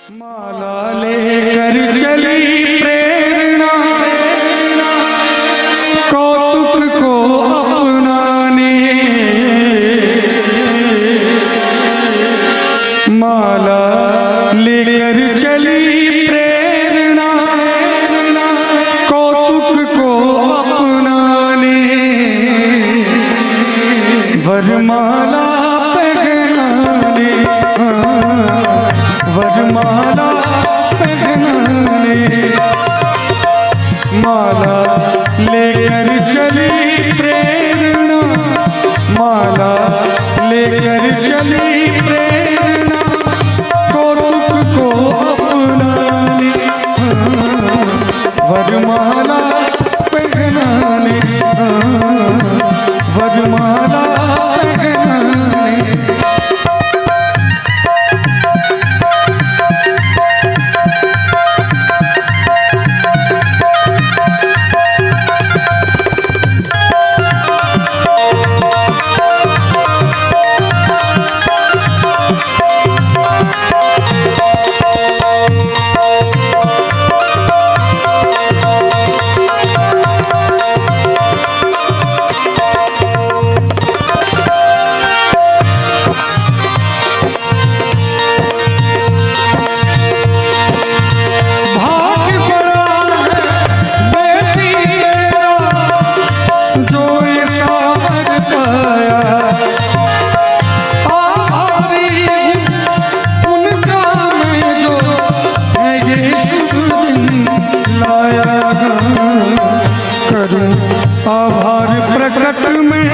माला लेकर चली प्रेरणा कौतुक को अपनाने, माला लेकर चली प्रेरणा कौतुक को अपनाने, वरमाला पहनाने, वरमाला पहनाने, माला लेकर चली प्रेरणा, माला लेकर चली प्रेरणा कौतुक को अपनाने, वरमाला पहनाने, वरमाला पहनाने। आभार प्रकट में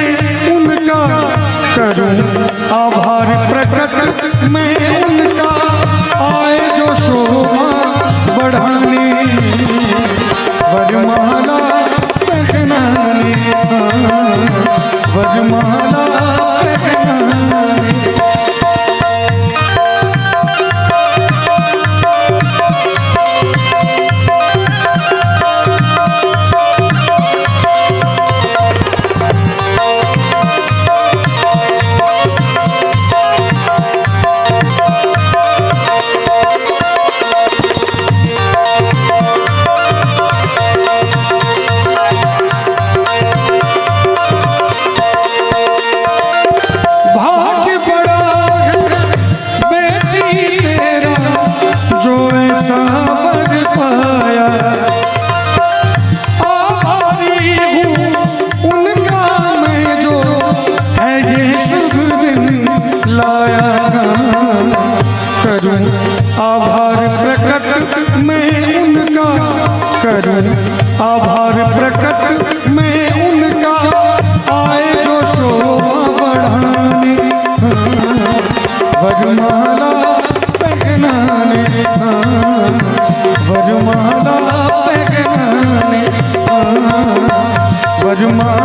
उनका करूं, आभार प्रकट में उनका आए जो शोभा बढ़ाने, वरमाला पहनाने, वरमाला पहनाने। आभार प्रकट में उनका करूं, आभार प्रकट में उनका आए जो शोभा बढ़ाने, वरमाला पहनाने, वरमाला पहनाने, वरमाला